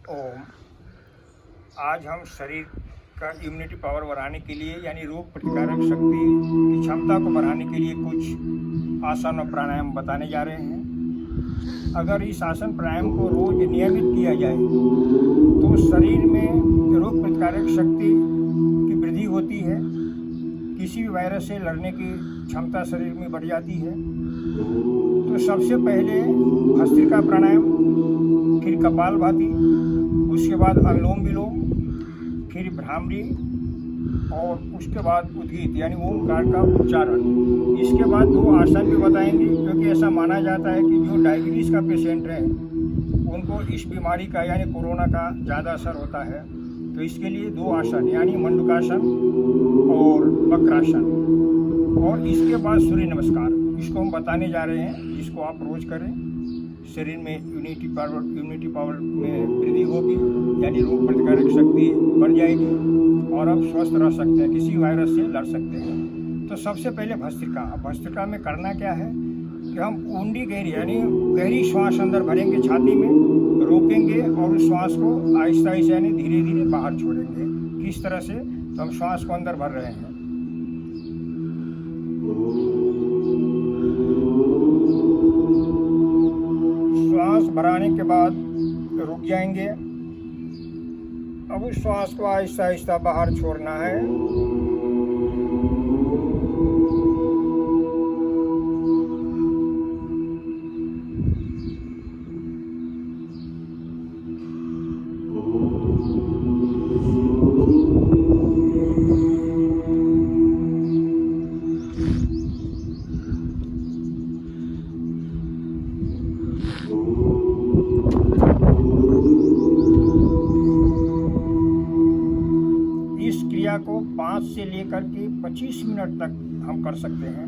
ओम। आज हम शरीर का इम्यूनिटी पावर बढ़ाने के लिए यानी रोग प्रतिकारक शक्ति की क्षमता को बढ़ाने के लिए कुछ आसन और प्राणायाम बताने जा रहे हैं। अगर इस आसन प्राणायाम को रोज नियमित किया जाए तो शरीर में रोग प्रतिकारक शक्ति की वृद्धि होती है, किसी भी वायरस से लड़ने की क्षमता शरीर में बढ़ जाती है। तो सबसे पहले भस्त्रिका प्राणायाम, फिर कपालभाति, उसके बाद अनुलोम विलोम, फिर भ्रामरी और उसके बाद उद्गीत यानी ओमकार का उच्चारण। इसके बाद 2 आसन भी बताएंगे, क्योंकि ऐसा माना जाता है कि जो डायबिटीज़ का पेशेंट है उनको इस बीमारी का यानी कोरोना का ज़्यादा असर होता है। तो इसके लिए 2 आसन यानी मंडूकासन और वक्रासन, और इसके बाद सूर्य नमस्कार, इसको हम बताने जा रहे हैं, जिसको आप रोज़ करें। शरीर में इम्यूनिटी पावर में वृद्धि होगी, यानी रोग प्रतिकारक शक्ति बढ़ जाएगी और आप स्वस्थ रह सकते हैं, किसी वायरस से लड़ सकते हैं। तो सबसे पहले भस्त्रिका में करना क्या है कि हम ऊंडी गहरी यानी गहरी श्वास अंदर भरेंगे, छाती में रोकेंगे और उस श्वास को आहिस्ता आहिस्ता यानी धीरे धीरे बाहर छोड़ेंगे। किस तरह से? तो हम श्वास को अंदर भर रहे हैं, श्वास भराने के बाद रुक जाएंगे। अब उस श्वास को आहिस्ता आहिस्ता बाहर छोड़ना है। को 5 से लेकर के 25 मिनट तक हम कर सकते हैं।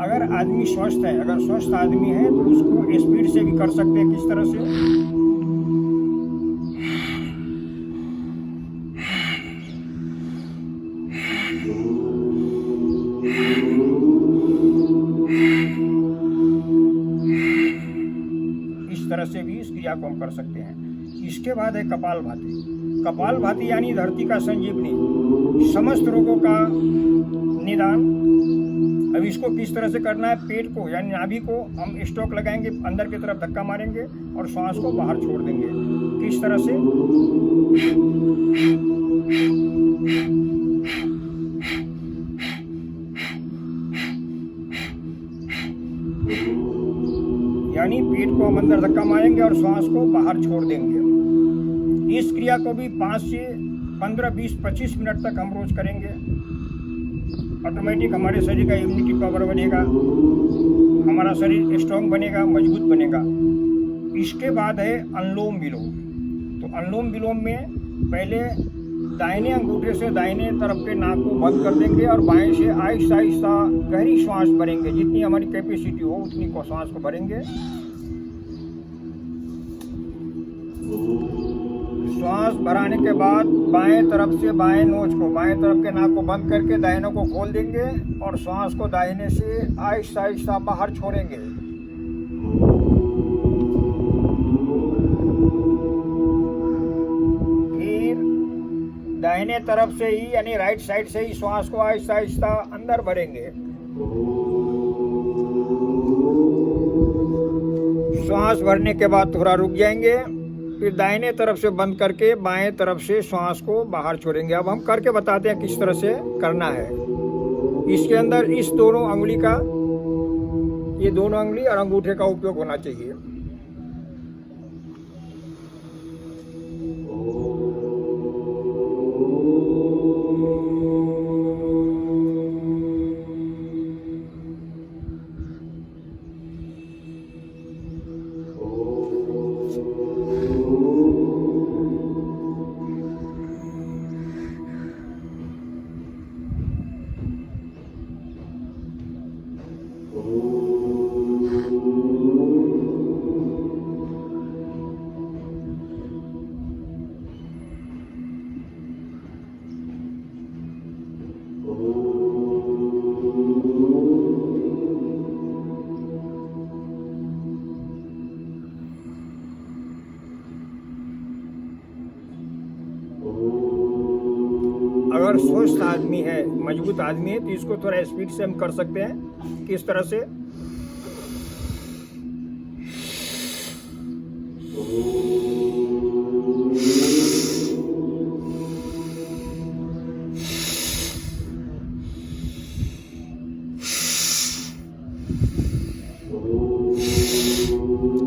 अगर आदमी स्वस्थ है, अगर स्वस्थ आदमी है तो उसको स्पीड से भी कर सकते हैं। किस तरह से? इस तरह से भी इस क्रिया को हम कर सकते हैं। इसके बाद है कपालभाति यानी धरती का संजीवनी, समस्त रोगों का निदान। अब इसको किस तरह से करना है? पेट को यानी नाभि को हम स्टॉक लगाएंगे, अंदर की तरफ धक्का मारेंगे और श्वास को बाहर छोड़ देंगे। किस तरह से? यानी पेट को हम अंदर धक्का मारेंगे और श्वास को बाहर छोड़ देंगे। इस क्रिया को भी 5 से 15, 20, 25 मिनट तक हम रोज करेंगे। ऑटोमेटिक हमारे शरीर का इम्यूनिटी पावर बढ़ेगा, हमारा शरीर स्ट्रॉन्ग बनेगा, मजबूत बनेगा। इसके बाद है अनुलोम विलोम। तो अनुलोम विलोम में पहले दाहिने अंगूठे से दाहिने तरफ के नाक को बंद कर देंगे और बाएं से आहिस्ता आहिस्ता गहरी श्वास भरेंगे, जितनी हमारी कैपेसिटी हो उतनी को श्वास को भरेंगे। श्वास भराने के बाद बाएं तरफ से बाएं नोज को, बाएं तरफ के नाक को बंद करके दाहिनों को खोल देंगे और श्वास को दाहिने से आहिस्ता आहिस्ता बाहर छोड़ेंगे। फिर दाहिने तरफ से ही यानी राइट साइड से ही श्वास को आहिस्ता आहिस्ता अंदर भरेंगे। श्वास भरने के बाद थोड़ा रुक जाएंगे, फिर दाहिने तरफ से बंद करके बाएं तरफ से श्वास को बाहर छोड़ेंगे। अब हम करके बताते हैं किस तरह से करना है। इसके अंदर इस दोनों अंगुली का, ये दोनों अंगुली और अंगूठे का उपयोग होना चाहिए। अगर स्वस्थ आदमी है, मजबूत आदमी है, तो इसको थोड़ा स्पीड से हम कर सकते हैं। किस तरह से?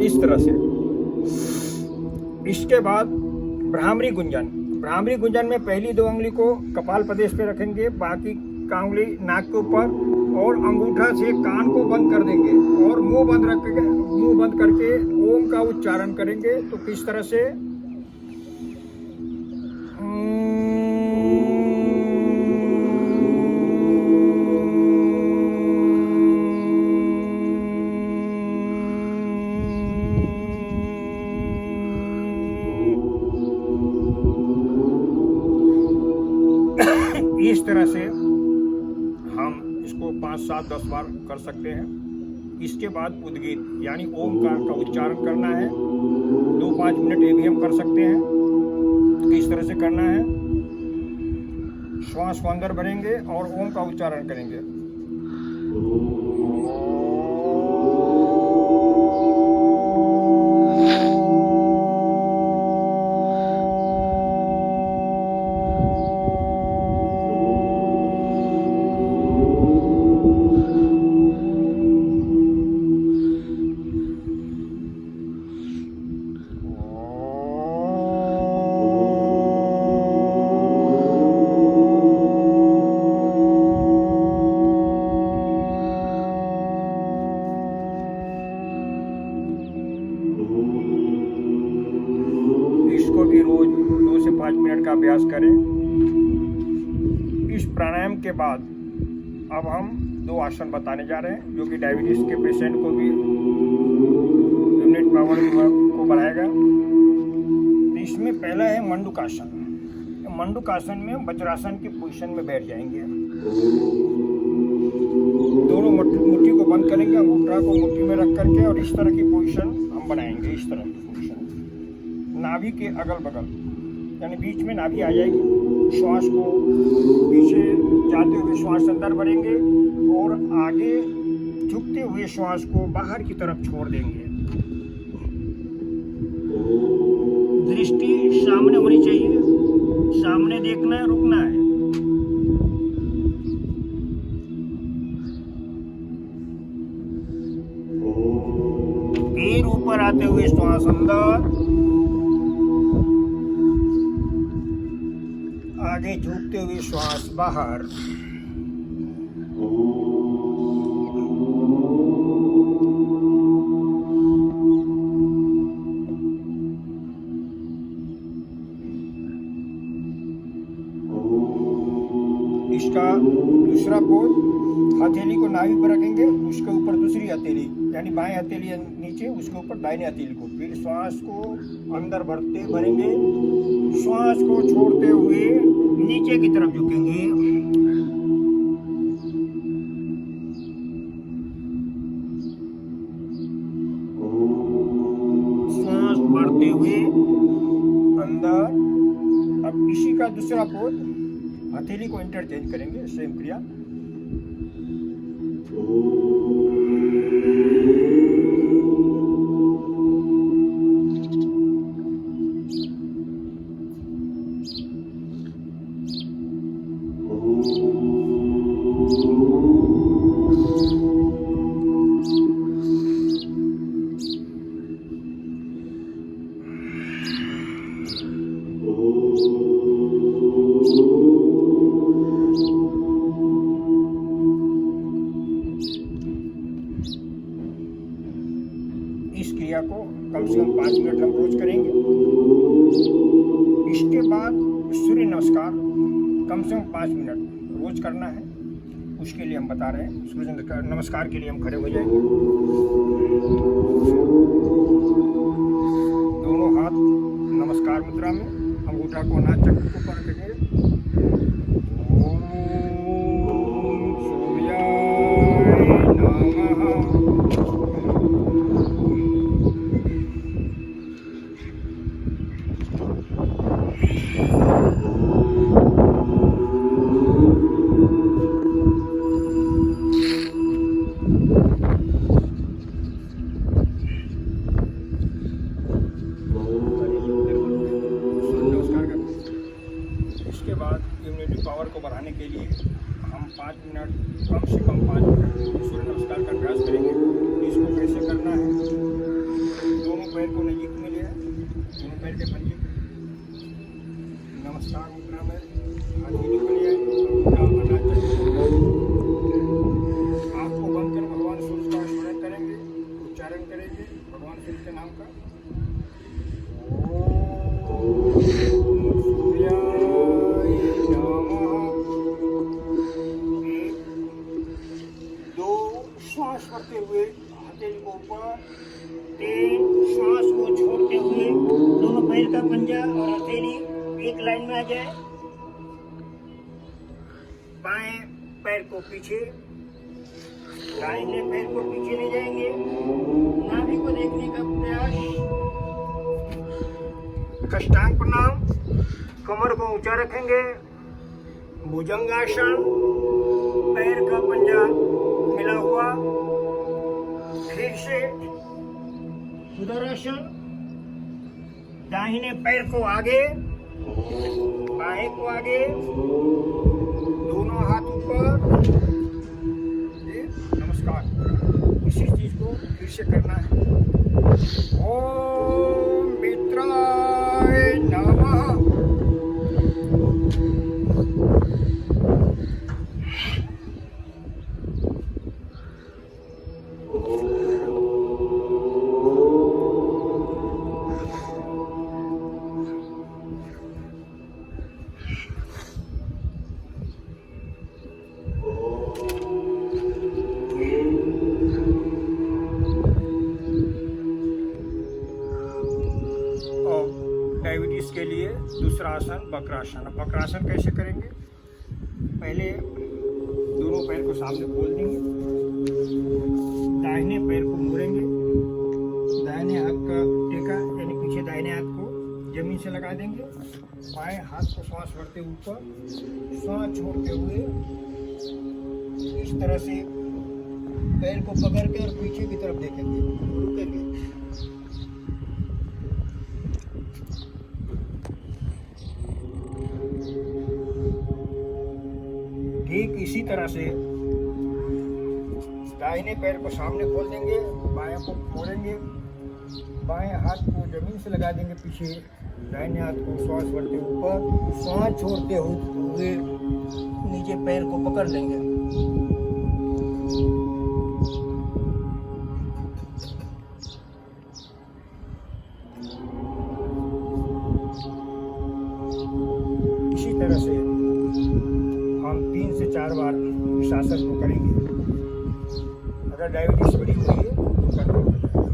इस तरह से। इसके बाद भ्रामरी गुंजन। भ्रामरी गुंजन में पहली 2 उंगली को कपाल प्रदेश पे रखेंगे, बाकी का उंगली नाक के ऊपर, और अंगूठा से कान को बंद कर देंगे और मुंह बंद करके ओम का उच्चारण करेंगे। तो किस तरह से? इस तरह से हम इसको 5, 7, 10 बार कर सकते हैं। इसके बाद उद्गीत यानी ओमकार का उच्चारण करना है। 2-5 मिनट ये भी हम कर सकते हैं। किस तरह से करना है? श्वास को अंदर भरेंगे और ओम का उच्चारण करेंगे। इसको भी रोज 2 से 5 मिनट का अभ्यास करें। इस प्राणायाम के बाद अब हम 2 आसन बताने जा रहे हैं, जो कि डायबिटीज के पेशेंट को भी इम्यूनिटी पावर को बढ़ाएगा। तो इसमें पहला है मंडूकासन। मंडूकासन में वज्रासन की पोजीशन में बैठ जाएंगे। दोनों मुट्ठी को बंद करेंगे, अंगूठा को मुट्ठी में रख करके, और इस तरह की पोजीशन हम बनाएंगे। इस तरह की पोजीशन नाभि के अगल बगल, यानी बीच में नाभि आ जाएगी। श्वास को पीछे जाते हुए श्वास अंदर भरेंगे और आगे झुकते हुए श्वास को बाहर की तरफ छोड़ देंगे। दृष्टि सामने होनी चाहिए, सामने देखना है, रुकना है। पैर ऊपर आते हुए श्वास अंदर, आगे झुकते हुए श्वास बाहर। इसका दूसरा पोज, हथेली को नाभि पर रखेंगे, उसके ऊपर दूसरी हथेली यानी बाएं हथेली नीचे, उसके ऊपर दाहिने हथेली को। फिर श्वास को अंदर भरेंगे, श्वास को छोड़ते हुए नीचे की तरफ झुकेंगे। श्वास बढ़ते हुए अंदर। अब इसी का दूसरा पोज, हथेली को इंटरचेंज करेंगे, सेम क्रिया। इस क्रिया को कम से कम 5 मिनट हम रोज करेंगे। इसके बाद सूर्य नमस्कार कम से कम 5 मिनट रोज करना है। उसके लिए हम बता रहे हैं। सूर्य नमस्कार के लिए हम खड़े हो जाएंगे, दोनों हाथ नमस्कार मुद्रा में, अंगूठा को नाक चक्र को ऊपर रखेंगे। ओम सूर्याय नमः। पावर को बढ़ाने के लिए हम 5 मिनट, कम से कम 5 मिनट सूर्य नमस्कार का अभ्यास करेंगे। इसको कैसे करना है, दोनों पैर को नजीक में लिया, दोनों पैर के पंजे नमस्कार मुद्रा में हाथ ही निकल लिया, आँख को बंद कर भगवान सूर्य का स्मरण करेंगे, उच्चारण करेंगे भगवान सूर्य के नाम का। श्वास करते हुए हथेली को ऊपर, 3 श्वास को छोड़ते हुए दोनों पैर का पंजा और हथेली एक लाइन में आ जाए। बाएं पैर को पीछे, दाहिने पैर को पीछे ले जाएंगे। नाभि को देखने का प्रयास, कष्टांग प्रणाम, कमर को ऊंचा रखेंगे, भुजंगासन, पैर का पंजा मिला हुआ, फिर से उदरासन, दाहिने पैर को आगे, बाएं को आगे, दोनों हाथ ऊपर, नमस्कार। इसी चीज को फिर से करना है। ओम मित्राय नमः। डायबिटीज के लिए दूसरा आसन वक्रासन। वक्रासन कैसे करेंगे, पहले दोनों पैर को सामने खोल देंगे, दाहिने पैर को मोड़ेंगे, दाहिने हाथ का टेका यानी पीछे दाहिने हाथ को जमीन से लगा देंगे, बाएं हाथ को श्वास भरते ऊपर, श्वास छोड़ते हुए इस तरह से पैर को पकड़ के और पीछे की तरफ देखेंगे, रुकेंगे। ठीक इसी तरह से दाहिने पैर को सामने खोल देंगे, बाएं को मोड़ेंगे, बाएं हाथ को जमीन से लगा देंगे पीछे, दाहिने हाथ को श्वास भरते ऊपर, श्वास छोड़ते हुए नीचे पैर को पकड़ लेंगे। इसी तरह से हम 3 से 4 बार इस आसन को करेंगे। अगर डायबिटीज बड़ी हुई है तो कंट्रोल हो जाएगा।